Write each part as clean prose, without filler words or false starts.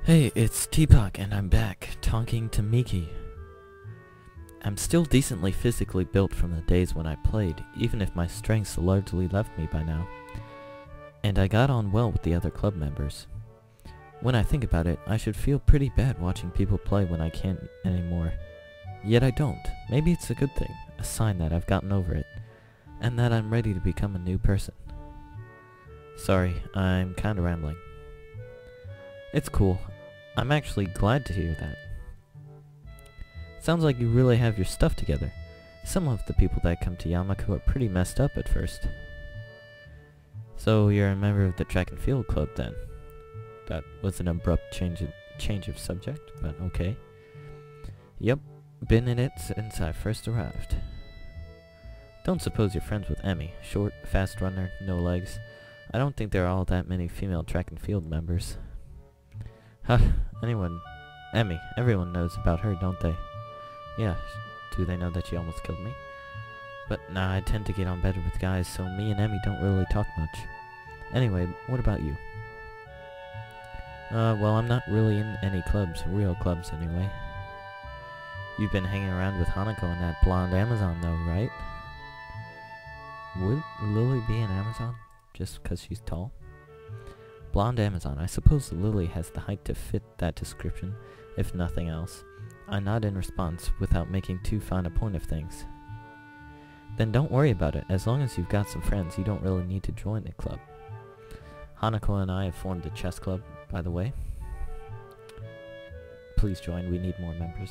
Hey, it's Tpok and I'm back, talking to Miki. I'm still decently physically built from the days when I played, even if my strengths largely left me by now. And I got on well with the other club members. When I think about it, I should feel pretty bad watching people play when I can't anymore. Yet I don't. Maybe it's a good thing, a sign that I've gotten over it, and that I'm ready to become a new person. Sorry, I'm kinda rambling. It's cool. I'm actually glad to hear that. Sounds like you really have your stuff together. Some of the people that come to Yamaku are pretty messed up at first. So you're a member of the track and field club then? That was an abrupt change of subject, but okay. Yep, been in it since I first arrived. Don't suppose you're friends with Emmy. Short, fast runner, no legs. I don't think there are all that many female track and field members. Huh, Emmy, everyone knows about her, don't they? Yeah, do they know that she almost killed me? But nah, I tend to get on better with guys, so me and Emmy don't really talk much. Anyway, what about you? Well, I'm not really in any clubs, real clubs anyway. You've been hanging around with Hanako and that blonde Amazon though, right? Would Lilly be an Amazon? Just because she's tall? Blonde Amazon. I suppose Lilly has the height to fit that description, if nothing else. I nod in response without making too fine a point of things. Then don't worry about it. As long as you've got some friends, you don't really need to join the club. Hanako and I have formed a chess club, by the way. Please join, we need more members.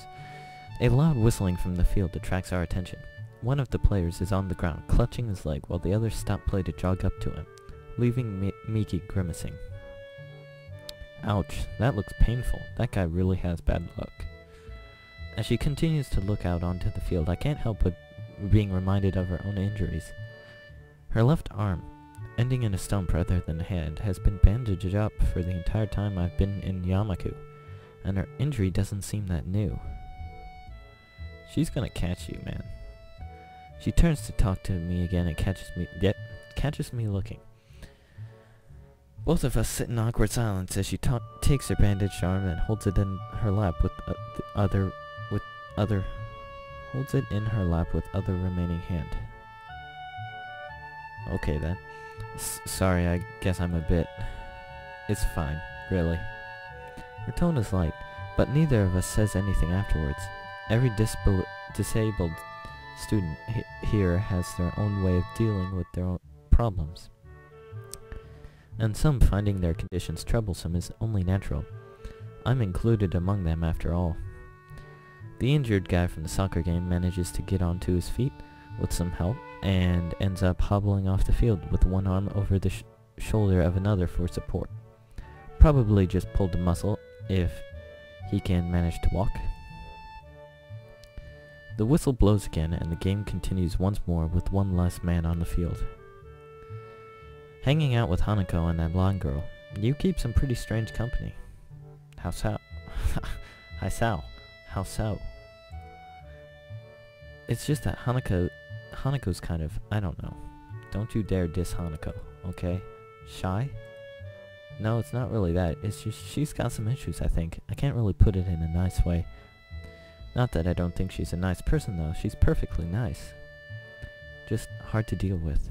A loud whistling from the field attracts our attention. One of the players is on the ground, clutching his leg, while the others stop play to jog up to him, leaving Miki grimacing. Ouch, that looks painful. That guy really has bad luck. As she continues to look out onto the field, I can't help but being reminded of her own injuries. Her left arm, ending in a stump rather than a hand, has been bandaged up for the entire time I've been in Yamaku, and her injury doesn't seem that new. She's gonna catch you, man. She turns to talk to me again and catches me looking. Both of us sit in awkward silence as she takes her bandaged arm and holds it in her lap with other remaining hand. Okay then. Sorry, I guess I'm a bit... It's fine, really. Her tone is light, but neither of us says anything afterwards. Every disabled student here has their own way of dealing with their own problems. And some finding their conditions troublesome is only natural. I'm included among them after all. The injured guy from the soccer game manages to get onto his feet with some help and ends up hobbling off the field with one arm over the shoulder of another for support. Probably just pulled a muscle if he can manage to walk. The whistle blows again and the game continues once more with one less man on the field. Hanging out with Hanako and that blonde girl, you keep some pretty strange company. How so? How so? It's just that Hanako's kind of, I don't know. Don't you dare diss Hanako, okay? Shy? No, it's not really that. It's just she's got some issues, I think. I can't really put it in a nice way. Not that I don't think she's a nice person, though. She's perfectly nice. Just hard to deal with.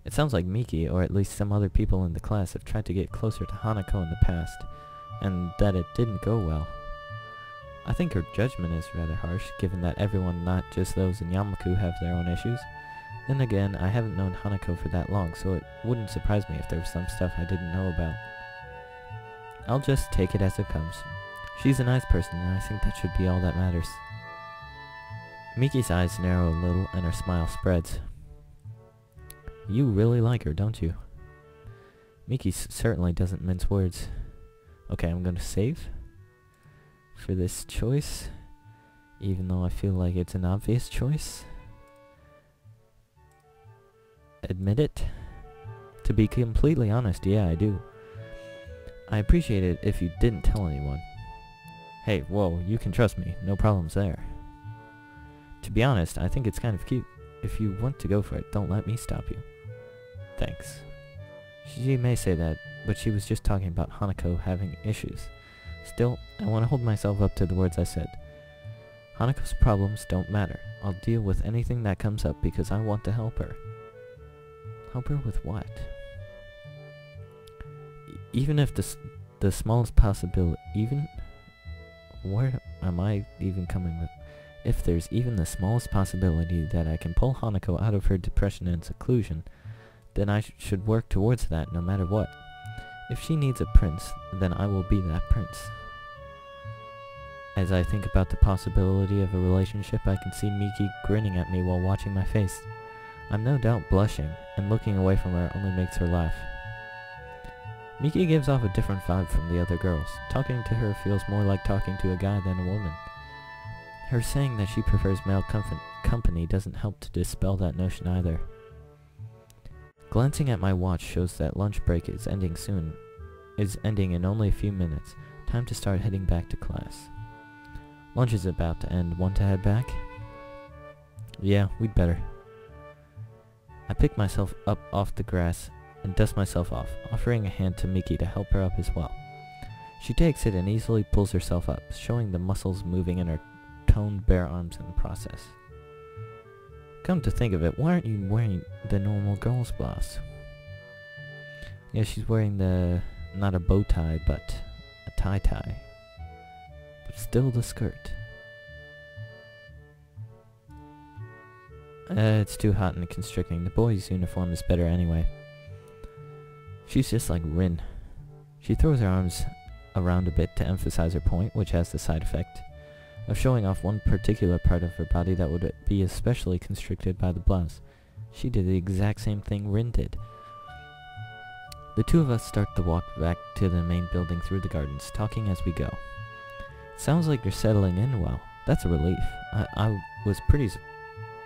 It sounds like Miki, or at least some other people in the class, have tried to get closer to Hanako in the past, and that it didn't go well. I think her judgment is rather harsh, given that everyone, not just those in Yamaku, have their own issues. Then again, I haven't known Hanako for that long, so it wouldn't surprise me if there was some stuff I didn't know about. I'll just take it as it comes. She's a nice person, and I think that should be all that matters. Miki's eyes narrow a little, and her smile spreads. You really like her, don't you? Miki certainly doesn't mince words. Okay, I'm gonna save for this choice, even though I feel like it's an obvious choice. Admit it. To be completely honest, yeah, I do. I appreciate it if you didn't tell anyone. Hey, whoa, you can trust me, no problems there. To be honest, I think it's kind of cute. If you want to go for it, don't let me stop you. Thanks. She may say that, but she was just talking about Hanako having issues. Still, I want to hold myself up to the words I said. Hanako's problems don't matter. I'll deal with anything that comes up because I want to help her. Help her with what? Even if the smallest possibility, where am I even coming with? If there's even the smallest possibility that I can pull Hanako out of her depression and seclusion, then I should work towards that no matter what. If she needs a prince, then I will be that prince. As I think about the possibility of a relationship, I can see Miki grinning at me while watching my face. I'm no doubt blushing, and looking away from her only makes her laugh. Miki gives off a different vibe from the other girls. Talking to her feels more like talking to a guy than a woman. Her saying that she prefers male company doesn't help to dispel that notion either. Glancing at my watch shows that lunch break is ending soon. Is ending in only a few minutes. Time to start heading back to class. Lunch is about to end. Want to head back? Yeah, we'd better. I pick myself up off the grass and dust myself off, offering a hand to Miki to help her up as well. She takes it and easily pulls herself up, showing the muscles moving in her toned bare arms in the process. Come to think of it, why aren't you wearing the normal girl's blouse? Yeah, she's wearing not a bow tie, but a tie-tie. But still the skirt. It's too hot and constricting. The boy's uniform is better anyway. She's just like Rin. She throws her arms around a bit to emphasize her point, which has the side effect of showing off one particular part of her body that would be especially constricted by the blouse. She did the exact same thing Rin did. The two of us start the walk back to the main building through the gardens, talking as we go. Sounds like you're settling in well. That's a relief.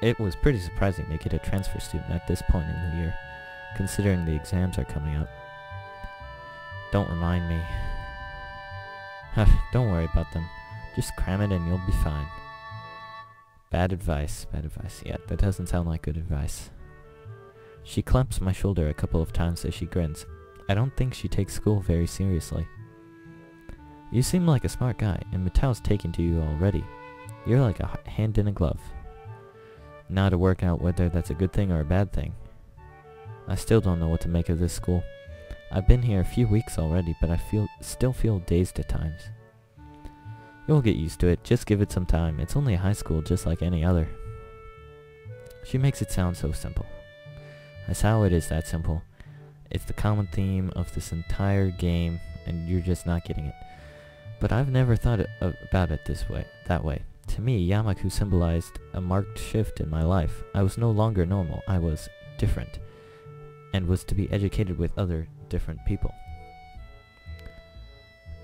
It was pretty surprising to get a transfer student at this point in the year, considering the exams are coming up. Don't remind me. Don't worry about them. Just cram it and you'll be fine. Bad advice. Yeah, that doesn't sound like good advice. She claps my shoulder a couple of times as she grins. I don't think she takes school very seriously. You seem like a smart guy, and Mitao's taken to you already. You're like a hand in a glove. Now to work out whether that's a good thing or a bad thing. I still don't know what to make of this school. I've been here a few weeks already, but I still feel dazed at times. You'll get used to it, just give it some time. It's only a high school just like any other. She makes it sound so simple. That's how it is that simple. It's the common theme of this entire game, and you're just not getting it. But I've never thought about it that way. To me, Yamaku symbolized a marked shift in my life. I was no longer normal. I was different, and was to be educated with other different people.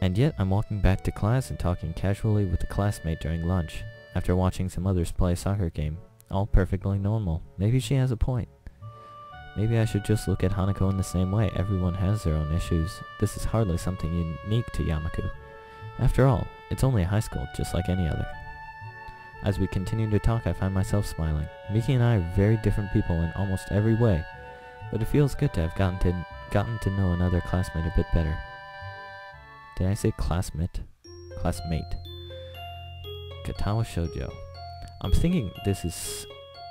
And yet, I'm walking back to class and talking casually with a classmate during lunch, after watching some others play a soccer game. All perfectly normal. Maybe she has a point. Maybe I should just look at Hanako in the same way. Everyone has their own issues. This is hardly something unique to Yamaku. After all, it's only a high school, just like any other. As we continue to talk, I find myself smiling. Miki and I are very different people in almost every way, but it feels good to have gotten to know another classmate a bit better. Did I say classmate? Classmate. Katawa Shoujo. I'm thinking this is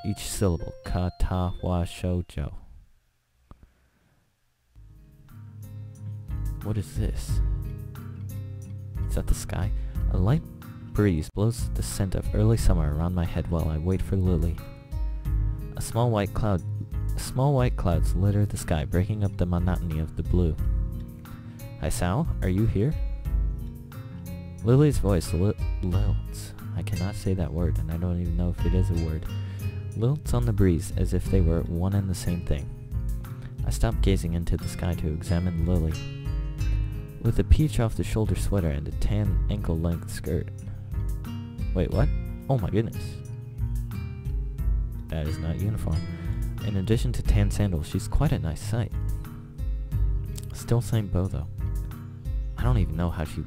each syllable. Katawa Shoujo. What is this? Is that the sky? A light breeze blows the scent of early summer around my head while I wait for Lilly. Small white clouds litter the sky, breaking up the monotony of the blue. Hisao, are you here? Lilly's voice lilts. I cannot say that word, and I don't even know if it is a word. Lilts on the breeze, as if they were one and the same thing. I stop gazing into the sky to examine Lilly. With a peach off the shoulder sweater and a tan ankle-length skirt. Wait, what? Oh my goodness. That is not uniform. In addition to tan sandals, she's quite a nice sight. Still same bow though. I don't even know how she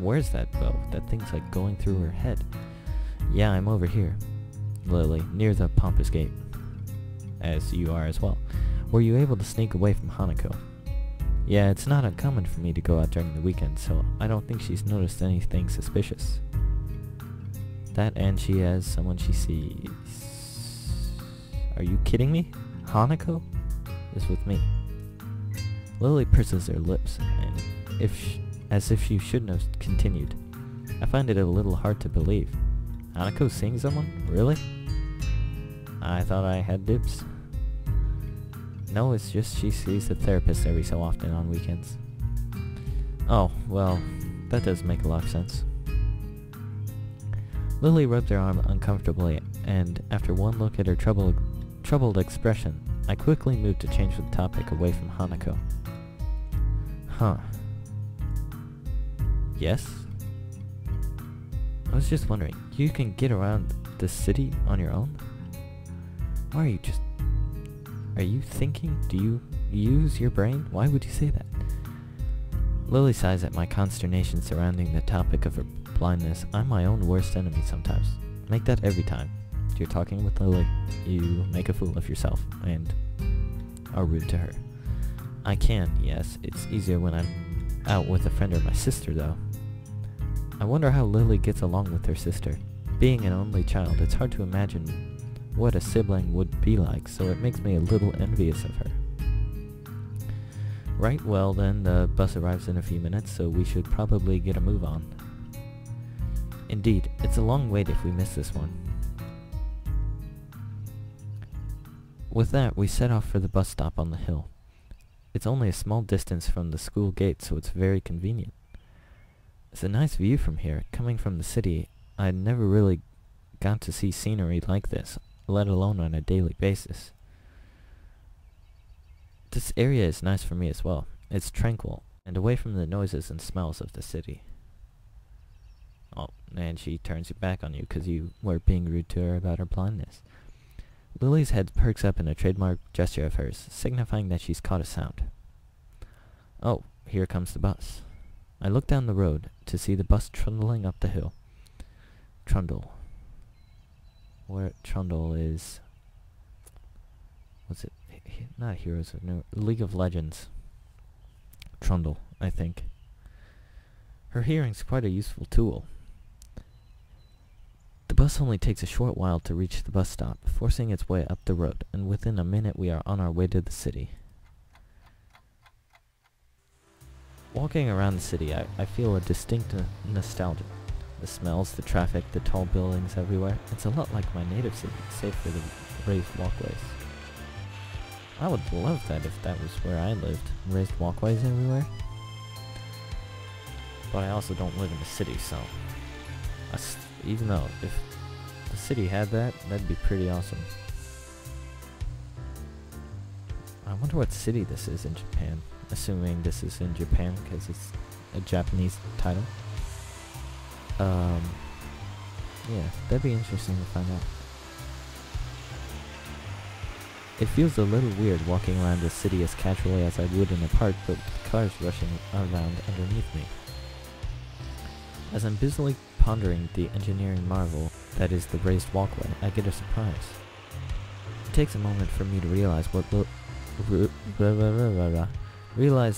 where's that bow? That thing's like going through her head. Yeah, I'm over here, Lilly, near the pompous gate. As you are as well. Were you able to sneak away from Hanako? Yeah, it's not uncommon for me to go out during the weekend, so I don't think she's noticed anything suspicious. That and she has someone she sees. Are you kidding me? Hanako is with me. Lilly purses her lips, and as if she shouldn't have continued. I find it a little hard to believe. Hanako seeing someone? Really? I thought I had dibs. No, it's just she sees a therapist every so often on weekends. Oh, well, that does make a lot of sense. Lilly rubbed her arm uncomfortably, and after one look at her troubled expression, I quickly moved to change the topic away from Hanako. Huh. Yes? I was just wondering, you can get around the city on your own? Why are you thinking? Do you use your brain? Why would you say that? Lilly sighs at my consternation surrounding the topic of her blindness. I'm my own worst enemy sometimes. Make that every time you're talking with Lilly, you make a fool of yourself and are rude to her. I can, yes, it's easier when I'm out with a friend or my sister though. I wonder how Lilly gets along with her sister. Being an only child, it's hard to imagine what a sibling would be like, so it makes me a little envious of her. Right, well then, the bus arrives in a few minutes, so we should probably get a move on. Indeed, it's a long wait if we miss this one. With that, we set off for the bus stop on the hill. It's only a small distance from the school gate, so it's very convenient. It's a nice view from here. Coming from the city, I'd never really got to see scenery like this, let alone on a daily basis. This area is nice for me as well. It's tranquil, and away from the noises and smells of the city. Oh, and she turns it back on you because you were being rude to her about her blindness. Lilly's head perks up in a trademark gesture of hers, signifying that she's caught a sound. Oh, here comes the bus. I look down the road to see the bus trundling up the hill. Trundle. Where Trundle is... What's it? Not Heroes of New... League of Legends. Trundle, I think. Her hearing's quite a useful tool. The bus only takes a short while to reach the bus stop, forcing its way up the road, and within a minute we are on our way to the city. Walking around the city, I feel a distinct nostalgia. The smells, the traffic, the tall buildings everywhere. It's a lot like my native city, save for the raised walkways. I would love that if that was where I lived. Raised walkways everywhere. But I also don't live in the city, so... even though if the city had that, that'd be pretty awesome. I wonder what city this is in Japan. Assuming this is in Japan because it's a Japanese title. Yeah, that'd be interesting to find out. It feels a little weird walking around the city as casually as I would in a park, but with cars rushing around underneath me. As I'm busily pondering the engineering marvel that is the raised walkway, I get a surprise. It takes a moment for me to realize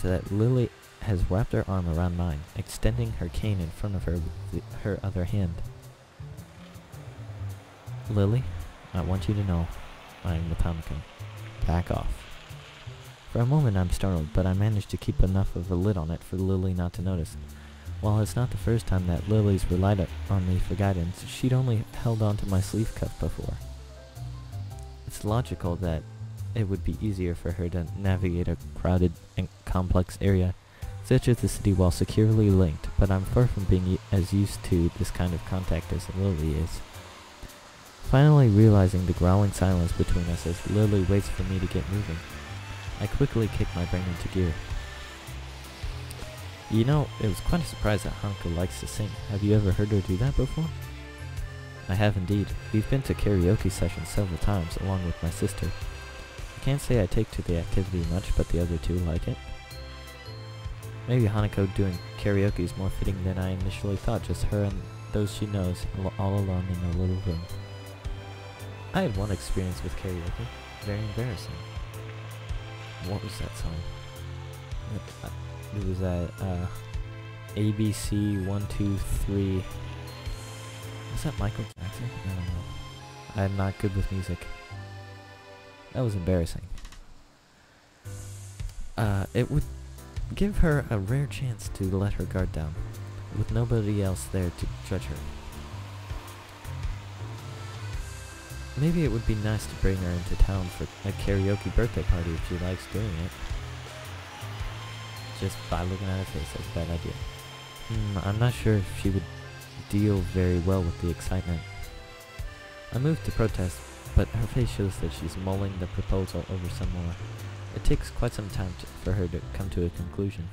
that Lilly has wrapped her arm around mine, extending her cane in front of her with her other hand. Lilly, I want you to know I am with Hanako. Back off. For a moment I'm startled, but I manage to keep enough of a lid on it for Lilly not to notice. While it's not the first time that Lilly's relied on me for guidance, she'd only held onto my sleeve cuff before. It's logical that it would be easier for her to navigate a crowded and complex area such as the city while securely linked, but I'm far from being as used to this kind of contact as Lilly is. Finally realizing the growling silence between us as Lilly waits for me to get moving, I quickly kick my brain into gear. You know, it was quite a surprise that Hanako likes to sing. Have you ever heard her do that before? I have indeed. We've been to karaoke sessions several times, along with my sister. I can't say I take to the activity much, but the other two like it. Maybe Hanako doing karaoke is more fitting than I initially thought, just her and those she knows, all alone in a little room. I had one experience with karaoke. Very embarrassing. What was that song? It was at ABC 123. Was that Michael Jackson? I don't know. I'm not good with music. That was embarrassing. It would give her a rare chance to let her guard down, with nobody else there to judge her. Maybe it would be nice to bring her into town for a karaoke birthday party if she likes doing it. Just by looking at her face, that's a bad idea. I'm not sure if she would deal very well with the excitement. I moved to protest, but her face shows that she's mulling the proposal over some more. It takes quite some time for her to come to a conclusion.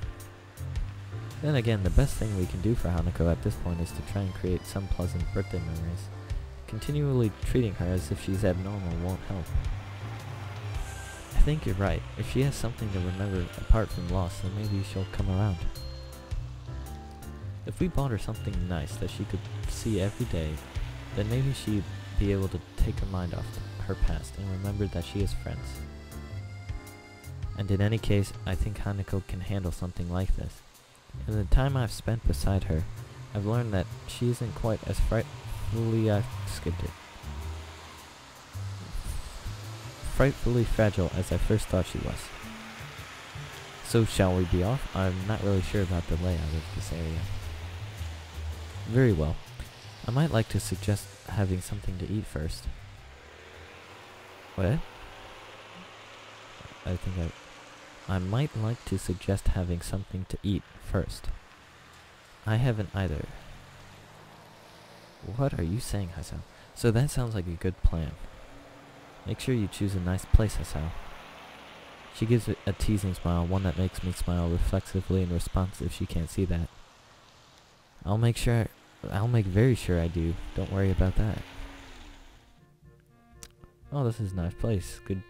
Then again, the best thing we can do for Hanako at this point is to try and create some pleasant birthday memories. Continually treating her as if she's abnormal won't help. I think you're right. If she has something to remember apart from loss, then maybe she'll come around. If we bought her something nice that she could see every day, then maybe she'd be able to take her mind off her past and remember that she has friends. And in any case, I think Hanako can handle something like this. In the time I've spent beside her, I've learned that she isn't quite as frightfully fragile as I first thought she was. So shall we be off? I'm not really sure about the layout of this area. Very well. I might like to suggest having something to eat first. What? I might like to suggest having something to eat first. I haven't either. What are you saying, Hisao? So that sounds like a good plan. Make sure you choose a nice place, Hisao. She gives it a teasing smile, one that makes me smile reflexively in response if she can't see that. I'll make very sure I do. Don't worry about that. Oh, this is a nice place. Good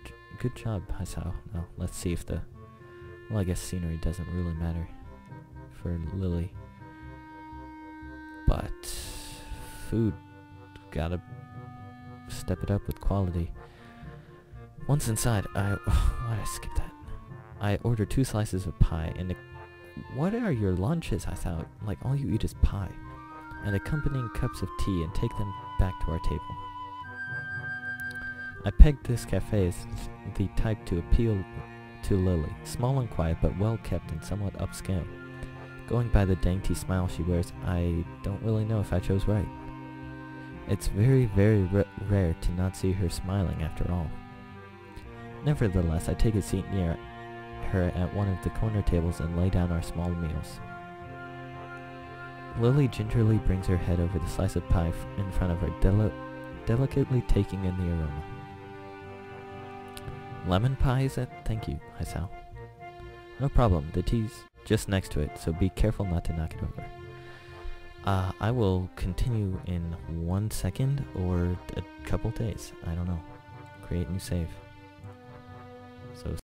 job, Hisao. Now, let's see if well, I guess scenery doesn't really matter for Lilly. But food, gotta step it up with quality. Once inside, why'd I skip that? I ordered 2 slices of pie and what are your lunches? I thought, like all you eat is pie. And accompanying cups of tea and take them back to our table. I pegged this cafe as the type to appeal to Lilly, small and quiet but well kept and somewhat upscale. Going by the dainty smile she wears, I don't really know if I chose right. It's very, very rare to not see her smiling after all. Nevertheless, I take a seat near her at one of the corner tables and lay down our small meals. Lilly gingerly brings her head over the slice of pie in front of her, delicately taking in the aroma. Lemon pie, is it? Thank you, Hisao. No problem, the tea's just next to it, so be careful not to knock it over. I will continue in 1 second or a couple days. I don't know. Create new save. So